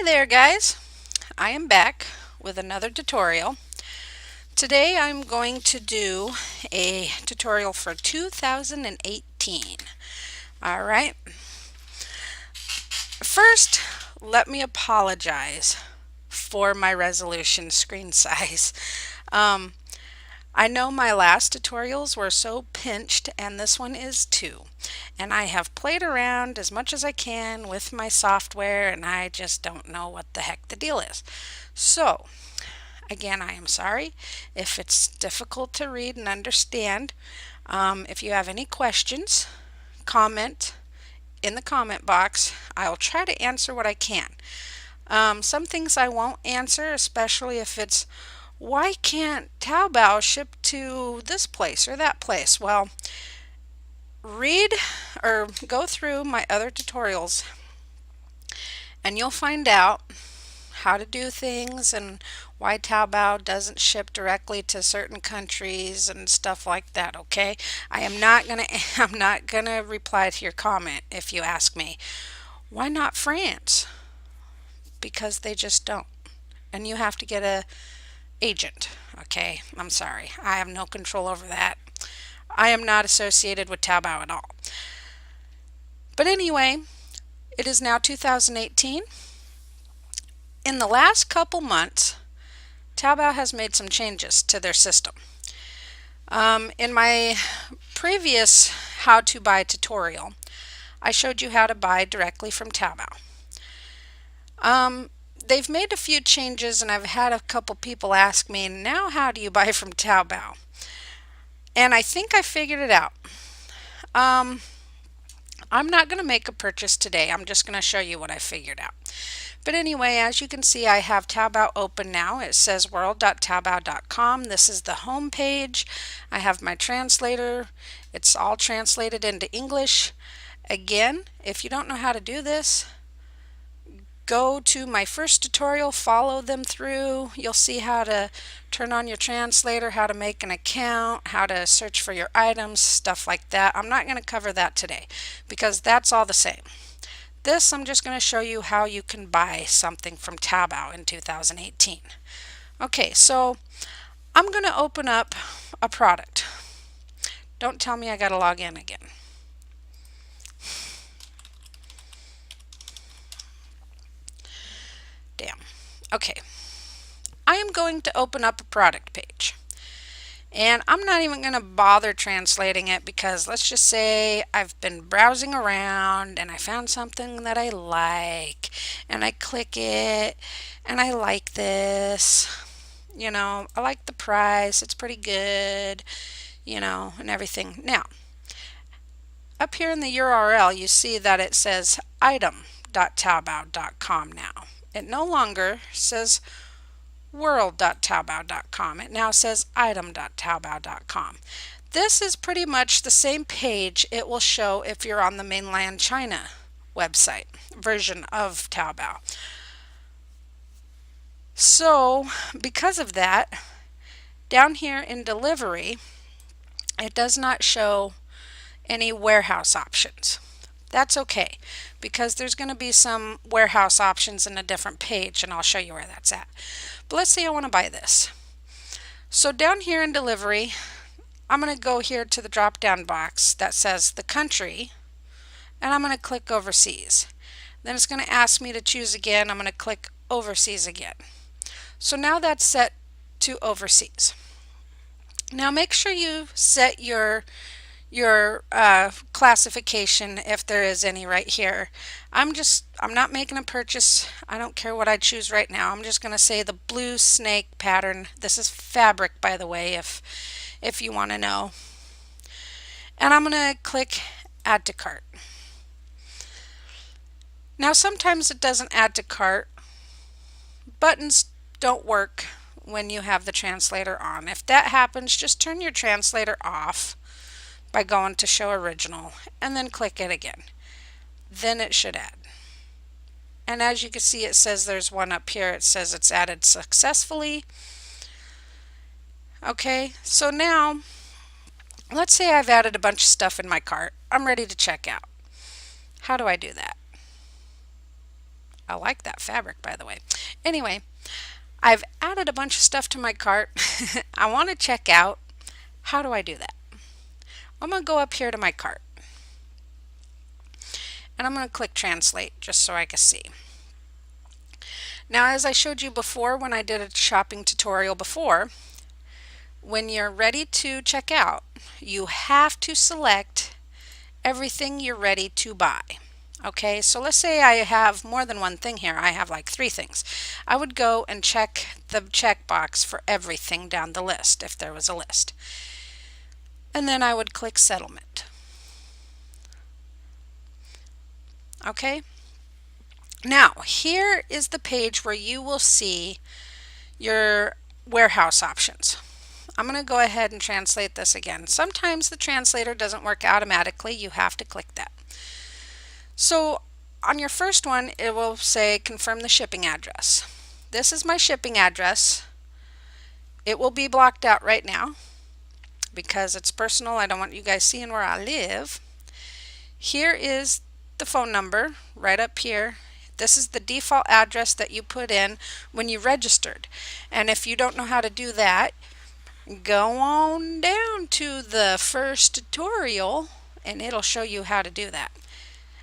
there guys, I am back with another tutorial. Today I'm going to do a tutorial for 2018. Alright, first let me apologize for my resolution screen size. I know my last tutorials were so pinched and this one is too. And I have played around as much as I can with my software and I just don't know what the heck the deal is. So, again, I am sorry if it's difficult to read and understand. If you have any questions, comment in the comment box. I'll try to answer what I can. Some things I won't answer, especially if it's why can't Taobao ship to this place or that place? Well, read or go through my other tutorials and you'll find out how to do things and why Taobao doesn't ship directly to certain countries and stuff like that, okay? I'm not gonna reply to your comment if you ask me, why not France? Because they just don't. And you have to get a agent, okay? I'm sorry. I have no control over that. I am not associated with Taobao at all. But anyway, it is now 2018. In the last couple months, Taobao has made some changes to their system. In my previous how to buy tutorial, I showed you how to buy directly from Taobao. They've made a few changes and I've had a couple people ask me, now how do you buy from Taobao? And I think I figured it out. I'm not going to make a purchase today. I'm just going to show you what I figured out. But anyway, as you can see, I have Taobao open now. It says world.taobao.com. This is the home page. I have my translator. It's all translated into English. Again, if you don't know how to do this, go to my first tutorial, follow them through. You'll see how to turn on your translator, how to make an account, how to search for your items, stuff like that. I'm not going to cover that today because that's all the same. This, I'm just going to show you how you can buy something from Taobao in 2018. Okay, so I'm going to open up a product. Don't tell me I got to log in again. Damn. Okay. I am going to open up a product page. And I'm not even going to bother translating it because let's just say I've been browsing around and I found something that I like and I click it and I like this. You know, I like the price. It's pretty good, you know, and everything. Now, up here in the URL, you see that it says item.taobao.com now. It no longer says world.taobao.com. It now says item.taobao.com. This is pretty much the same page it will show if you're on the mainland China website version of Taobao. So because of that, down here in delivery, it does not show any warehouse options. That's okay because there's going to be some warehouse options in a different page and I'll show you where that's at. But let's say I want to buy this. So down here in delivery, I'm going to go here to the drop down box that says the country and I'm going to click overseas. Then it's going to ask me to choose again. I'm going to click overseas again. So now that's set to overseas. Now make sure you set your classification if there is any right here. I'm not making a purchase. I don't care what I choose right now. I'm just going to say the blue snake pattern. This is fabric, by the way, if you want to know. And I'm going to click add to cart. Now sometimes it doesn't add to cart. Buttons don't work when you have the translator on. If that happens, just turn your translator off by going to show original and then click it again. Then it should add. And as you can see, it says there's one up here. It says it's added successfully. Okay, so now let's say I've added a bunch of stuff in my cart. I'm ready to check out. How do I do that? I like that fabric, by the way. Anyway, I've added a bunch of stuff to my cart. I want to check out. How do I do that? I'm going to go up here to my cart and I'm going to click translate just so I can see. Now, as I showed you before when I did a shopping tutorial before, when you're ready to check out, you have to select everything you're ready to buy. Okay, so let's say I have more than one thing here. I have like 3 things. I would go and check the checkbox for everything down the list if there was a list. And then I would click settlement. Okay, now here is the page where you will see your warehouse options. I'm going to go ahead and translate this again. Sometimes the translator doesn't work automatically. You have to click that. So on your first one, it will say confirm the shipping address. This is my shipping address. It will be blocked out right now because it's personal. I don't want you guys seeing where I live. Here is the phone number right up here. This is the default address that you put in when you registered. And if you don't know how to do that, go on down to the first tutorial and it'll show you how to do that.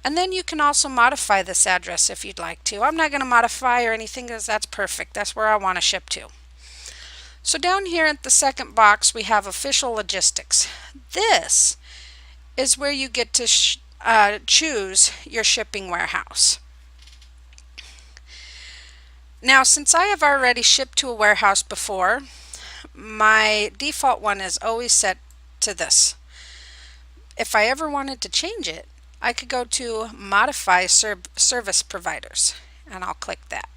And then you can also modify this address if you'd like to. I'm not going to modify or anything because that's perfect. That's where I want to ship to. So down here at the second box we have official logistics. This is where you get to choose your shipping warehouse. Now, since I have already shipped to a warehouse before, my default one is always set to this. If I ever wanted to change it, I could go to modify service providers and I'll click that.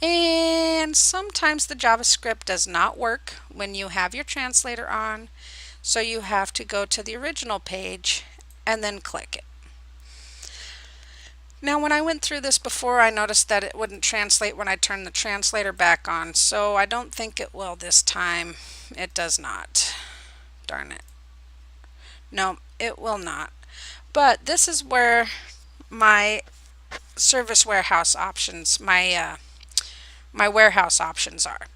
And sometimes the JavaScript does not work when you have your translator on, so you have to go to the original page and then click it. Now, when I went through this before, I noticed that it wouldn't translate when I turned the translator back on, so I don't think it will this time. It does not. Darn it. No, it will not. But this is where my service warehouse options, my warehouse options are.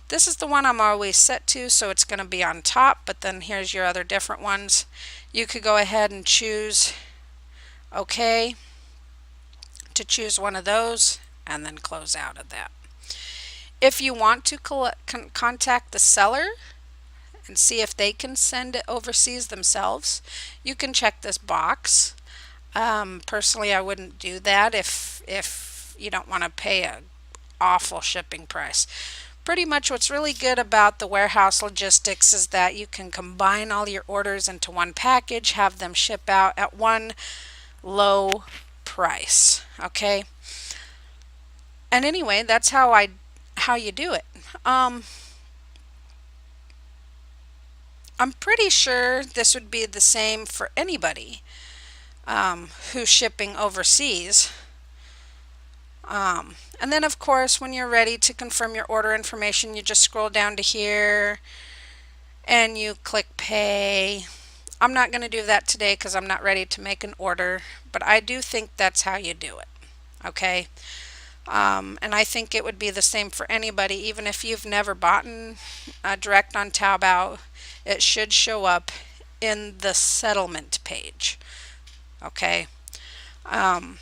This is the one I'm always set to, so it's going to be on top, but then here's your other different ones. You could go ahead and choose OK to choose one of those and then close out of that. If you want to contact the seller and see if they can send it overseas themselves, you can check this box. Personally, I wouldn't do that if you don't want to pay an awful shipping price. Pretty much what's really good about the warehouse logistics is that you can combine all your orders into one package, have them ship out at one low price. Okay, and anyway, that's how you do it. I'm pretty sure this would be the same for anybody who's shipping overseas. And then of course when you're ready to confirm your order information, you just scroll down to here and you click pay. I'm not going to do that today because I'm not ready to make an order, but I do think that's how you do it. Okay, and I think it would be the same for anybody. Even if you've never bought direct on Taobao, it should show up in the settlement page. Okay, I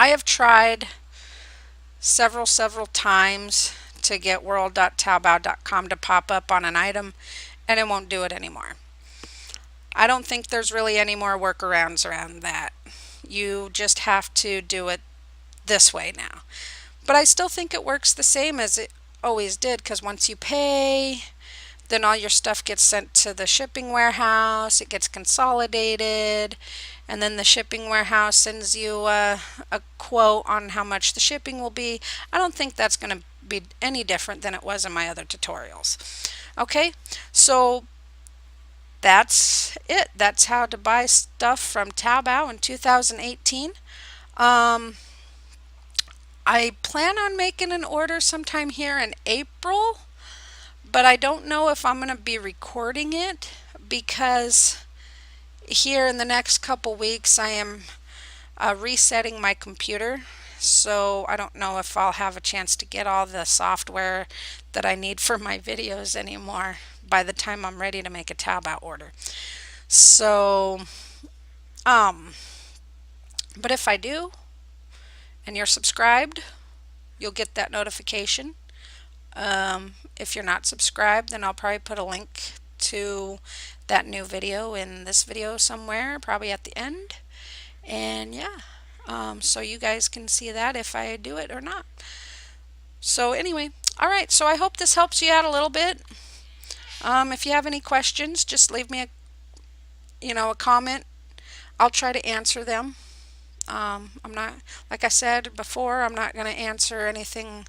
have tried several times to get world.taobao.com to pop up on an item, and it won't do it anymore. I don't think there's really any more workarounds around that. You just have to do it this way now. But I still think it works the same as it always did, because once you pay, then all your stuff gets sent to the shipping warehouse, it gets consolidated, and then the shipping warehouse sends you a quote on how much the shipping will be. I don't think that's going to be any different than it was in my other tutorials. Okay, so that's it. That's how to buy stuff from Taobao in 2018. I plan on making an order sometime here in April, but I don't know if I'm going to be recording it because here in the next couple weeks I am resetting my computer. So I don't know if I'll have a chance to get all the software that I need for my videos anymore by the time I'm ready to make a Taobao order. So, um, but if I do and you're subscribed, you'll get that notification. If you're not subscribed, then I'll probably put a link to that new video in this video somewhere, probably at the end. And yeah, so you guys can see that if I do it or not. So anyway, all right, so I hope this helps you out a little bit. If you have any questions, just leave me a comment. I'll try to answer them. I'm not, like I said before, I'm not going to answer anything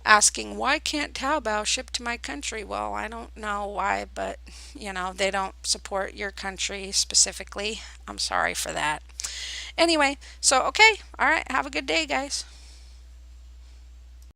asking why can't Taobao ship to my country. Well, I don't know why, but they don't support your country specifically. I'm sorry for that. Anyway, so okay, all right, have a good day, guys.